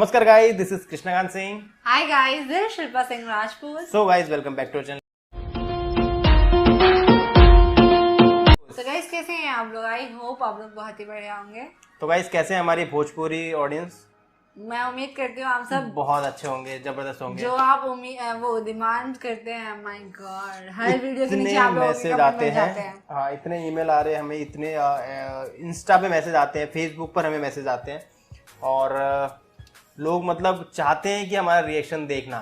नमस्कार guys, this is Krishnakant Singh. Hi guys, this is Shilpa Singh Rajput. So guys, welcome back to channel. तो गाइस, कैसे हैं आप लोग? आई होप आप लोग बहुत ही बढ़िया होंगे। तो गाइस, कैसे हैं हमारी भोजपुरी ऑडियंस? मैं उम्मीद करती हूँ आप सब बहुत अच्छे होंगे, जबरदस्त होंगे। जो आप वो डिमांड करते हैं। माय गॉड, हर वीडियो के नीचे आप लोग मैसेज आते हैं। हाँ, इतने ईमेल आ रहे हैं हमें, इतने इंस्टा पे मैसेज आते हैं, फेसबुक पर हमें मैसेज आते हैं और लोग मतलब चाहते हैं कि हमारा रिएक्शन देखना।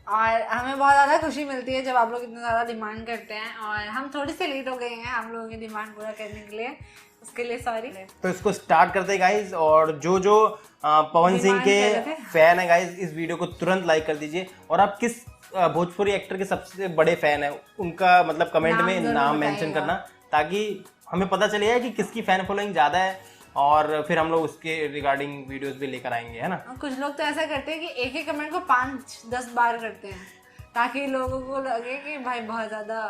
और हमें बहुत ज़्यादा खुशी मिलती है जब आप लोग इतना ज़्यादा डिमांड करते हैं। और हम थोड़ी सी लेट हो गए हैं आप लोगों की डिमांड पूरा करने के लिए, उसके लिए सॉरी। तो इसको स्टार्ट करते हैं गाइज। और जो पवन सिंह के फैन है गाइज, इस वीडियो को तुरंत लाइक कर दीजिए। और आप किस भोजपुरी एक्टर के सबसे बड़े फैन है, उनका मतलब कमेंट में नाम मेंशन करना, ताकि हमें पता चलेगा कि किसकी फैन फॉलोइंग ज़्यादा है और फिर हम लोग उसके रिगार्डिंग वीडियोस भी लेकर आएंगे, है ना। कुछ लोग तो ऐसा करते हैं कि एक ही कमेंट को 5-10 बार करते हैं ताकि लोगों को लगे कि भाई बहुत ज़्यादा।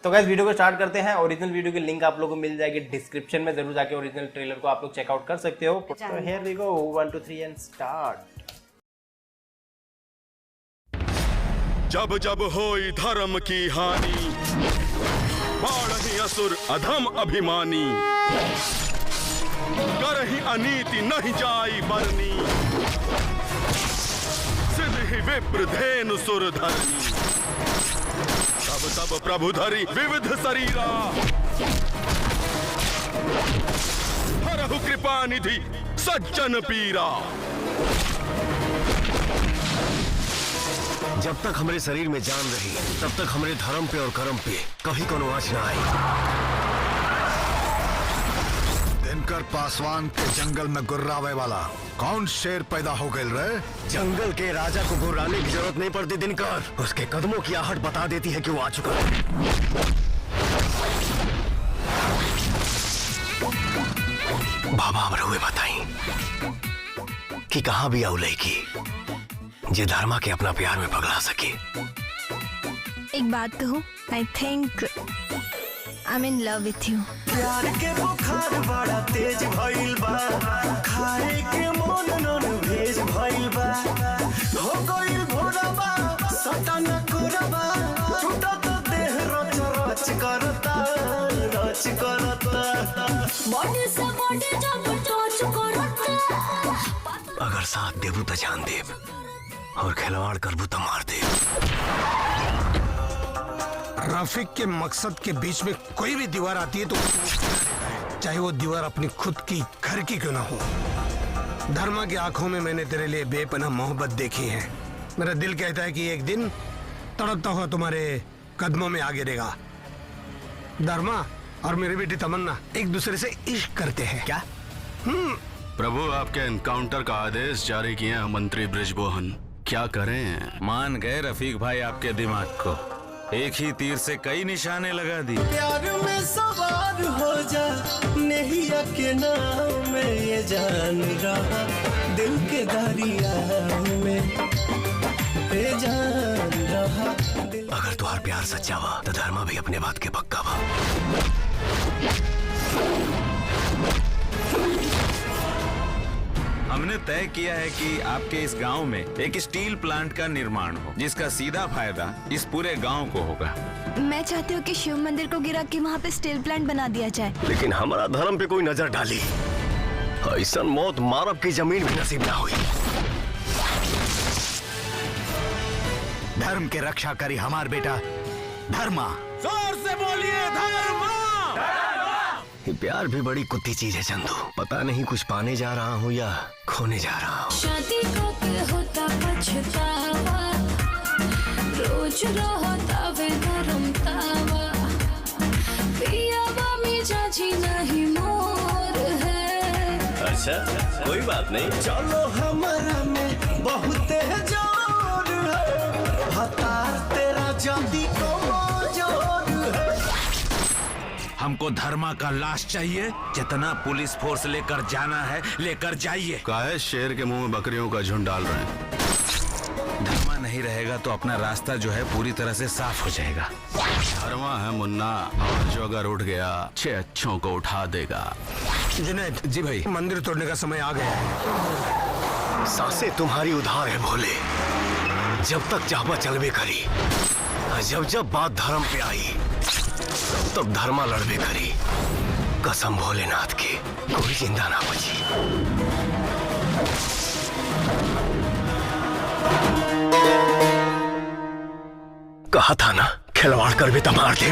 तो गाइस, वीडियो को स्टार्ट करते हैं। ओरिजिनल वीडियो की लिंक आप लोगों को मिल जाएगी डिस्क्रिप्शन में, जरूर जाके ओरिजिनल ट्रेलर को आप लोग चेकआउट कर सकते हो। तो here we go, 1 2 3 and start. जब जब होई धर्म की हानि, बाढ़ही असुर अधम अभिमानी, करही अनीति नहीं जाई बरनी, सिद्धि विप्र धेनु सुर धरनी, तब तब प्रभु धरि विविध शरीरा, हरहु कृपा निधि सज्जन पीरा। जब तक हमारे शरीर में जान रही, तब तक हमारे धर्म पे और कर्म पे कभी कोनो आँच ना आई। दिनकर पासवान के जंगल में गुर्रावे वाला कौन शेर पैदा हो गए रे? जंगल के राजा को गुर्राने की जरूरत नहीं पड़ती दिनकर, उसके कदमों की आहट बता देती है कि वो आ चुका है। बाबा हमरे हुए बताई कि कहाँ भी आउलई की जे धर्मा के अपना प्यार में पगला सके। एक बात कहूँ, I think I am in love with you. प्यार के बुखार बड़ा तेज भइल बा, खाए के मन नन भेज भइल बा, हो गइल भोरबा सटा न कोरबा, टूटा तो देह रच रच करता, रच करता, बॉडी से बॉडी जब टच करता। अगर साथ देबू तो जान देब और खिलवाड़ करबू तो मार देब। रफीक के मकसद के बीच में कोई भी दीवार आती है तो चाहे वो दीवार अपनी खुद की घर की क्यों ना हो। धर्मा की आंखों में मैंने तेरे लिए बेपनाह मोहब्बत देखी है। मेरा दिल कहता है कि एक दिन तड़पता हुआ तुम्हारे कदमों में आ गिरेगा। धर्मा और मेरी बेटी तमन्ना एक दूसरे से इश्क करते हैं। क्या? प्रभु, आपके एनकाउंटर का आदेश जारी किए हैं मंत्री बृजमोहन, क्या करें? मान गए रफीक भाई आपके दिमाग को, एक ही तीर से कई निशाने लगा दी। प्यार में सवार हो जा, नैया के नाम में ये जान रहा, दिल के दरिया में ये जान रहा। अगर तुम्हारा प्यार सच्चा हुआ तो धर्मा भी अपने बात के पक्का हुआ। हमने तय किया है कि आपके इस गांव में एक स्टील प्लांट का निर्माण हो, जिसका सीधा फायदा इस पूरे गांव को होगा। मैं चाहती हूँ कि शिव मंदिर को गिरा के वहाँ पे स्टील प्लांट बना दिया जाए। लेकिन हमारा धर्म पे कोई नजर डाली, ऐसा मौत मारब की जमीन भी नसीब ना हुई। धर्म के रक्षा करी हमार बेटा धर्मा। जोर से बोलिए धर्मा। ये प्यार भी बड़ी कुत्ती चीज है चंदू, पता नहीं कुछ पाने जा रहा हूँ या खोने जा रहा हूँ। शादी को होता पछतावा, रोज रहता वे गरम तावा, पियावा मिजाजी नहीं मोर है। अच्छा, कोई बात नहीं, चलो हमारा में बहुत जोर है, हतार तेरा जल्दी को जोर है। हमको धर्मा का लाश चाहिए, जितना पुलिस फोर्स लेकर जाना है लेकर जाइए। काहे शेर के मुंह में बकरियों का झुंड डाल रहे हैं? धर्मा नहीं रहेगा तो अपना रास्ता जो है पूरी तरह से साफ हो जाएगा। धर्मा है मुन्ना, और जो अगर उठ गया 6 अच्छों को उठा देगा। जुनैद जी भाई, मंदिर तोड़ने का समय आ गया है। सांसें तुम्हारी उधार है भोले, जब तक चाहवा चलबे करी, जब जब बात धर्म पे आई तब धर्मा लड़बे करी। कसम भोलेनाथ की, कोई जिंदा ना बची। कहा था ना, खिलवाड़ कर भी तमार दे।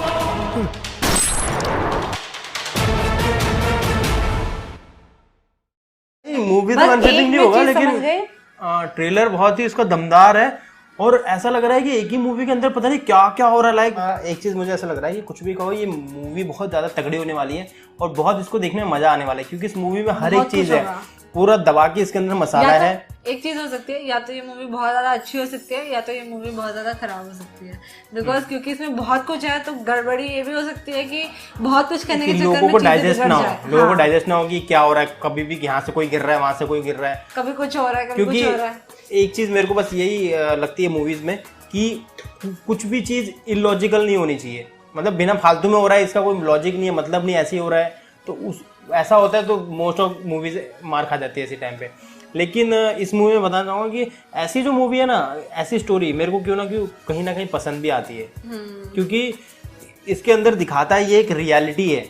मूवी तो बस कंफ्यूजिंग एक नहीं मैं होगा, चीज़ समझ लेकिन गई। ट्रेलर बहुत ही इसका दमदार है और ऐसा लग रहा है कि एक ही मूवी के अंदर पता नहीं क्या क्या हो रहा है। लाइक एक चीज़ मुझे ऐसा लग रहा है कि कुछ भी कहो, ये मूवी बहुत ज़्यादा तगड़ी होने वाली है और बहुत इसको देखने में मज़ा आने वाला है, क्योंकि इस मूवी में हर एक बहुत चीज़ कुछ है, होगा। पूरा दबा के इसके अंदर मसाला या तो है। एक चीज हो सकती है, या तो ये मूवी बहुत ज्यादा अच्छी हो सकती है, या तो ये मूवी बहुत ज्यादा खराब हो सकती है। बिकॉज क्योंकि इसमें बहुत कुछ है, तो गड़बड़ी ये भी हो सकती है कि बहुत कुछ करने कि के चक्कर लोगों में को चीजें डाइजेस्ट बिगड़ ना जाए। हो, लोगों को हाँ। डाइजेस्ट ना हो कि क्या हो रहा है, कभी भी यहाँ से कोई गिर रहा है, वहां से कोई गिर रहा है। कभी कुछ हो रहा है, कभी कुछ क्योंकि हो रहा है। एक चीज मेरे को बस यही लगती है मूवीज में कि कुछ भी चीज इलॉजिकल नहीं होनी चाहिए, मतलब बिना फालतू में हो रहा है, इसका कोई लॉजिक नहीं है, मतलब नहीं, ऐसे ही हो रहा है, तो उस ऐसा होता है तो मोस्ट ऑफ मूवीज मार खा जाती है इसी टाइम पे। लेकिन इस मूवी में बताना चाहूँगा कि ऐसी जो मूवी है ना, ऐसी स्टोरी मेरे को क्यों ना क्यों कहीं ना कहीं पसंद भी आती है, क्योंकि इसके अंदर दिखाता है ये एक रियलिटी है।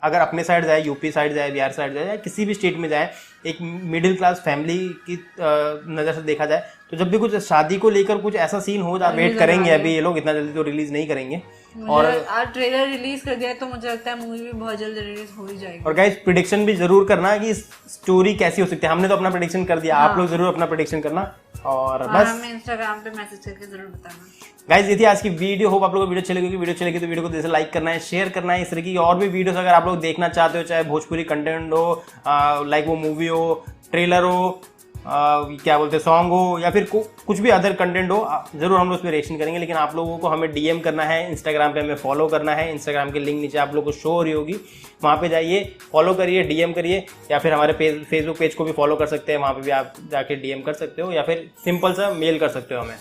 अगर अपने साइड जाए, यूपी साइड जाए, बिहार साइड जाए, या किसी भी स्टेट में जाए, एक मिडिल क्लास फैमिली की नज़र से देखा जाए, तो जब भी कुछ शादी को लेकर कुछ ऐसा सीन हो जाए, वेट करेंगे अभी ये लोग, इतना जल्दी तो रिलीज नहीं करेंगे। और आज ट्रेलर रिलीज कर दिया है, तो मुझे लगता है मूवी भी बहुत जल्द रिलीज हो ही जाएगी। और गाइस प्रिडिक्शन भी जरूर करना कि स्टोरी कैसी हो सकती है। हमने तो अपना प्रिडिक्शन कर दिया, आप लोग जरूर अपना प्रिडिक्शन करना। और बस हमें इंस्टाग्राम पे मैसेज करके जरूर बताना। गाइस ये थी आज की वीडियो। होप आप लोगों को वीडियो अच्छी लगी। वीडियो अच्छी लगी तो वीडियो को जैसे लाइक करना है, शेयर करना है। इस तरह की और भी वीडियोस अगर आप लोग देखना चाहते हो, चाहे भोजपुरी कंटेंट हो, लाइक वो मूवी हो, ट्रेलर हो, क्या बोलते हैं सॉन्ग हो, या फिर कुछ भी अदर कंटेंट हो, जरूर हम लोग उस पर रिएक्शन करेंगे। लेकिन आप लोगों को हमें डीएम करना है, इंस्टाग्राम पे हमें फॉलो करना है। इंस्टाग्राम की लिंक नीचे आप लोगों को शो हो रही होगी, वहाँ पे जाइए, फॉलो करिए, डीएम करिए, या फिर हमारे फेसबुक पेज को भी फॉलो कर सकते हैं, वहाँ पे भी आप जाके डीएम कर सकते हो, या फिर सिंपल सा मेल कर सकते हो हमें।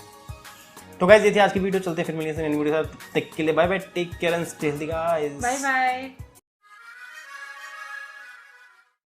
तो गाइस ये थी आज की वीडियो, चलते हैं फिर मिलेंगे नई वीडियो के साथ। तक के लिए bye bye, take care and stay healthy guys, bye bye.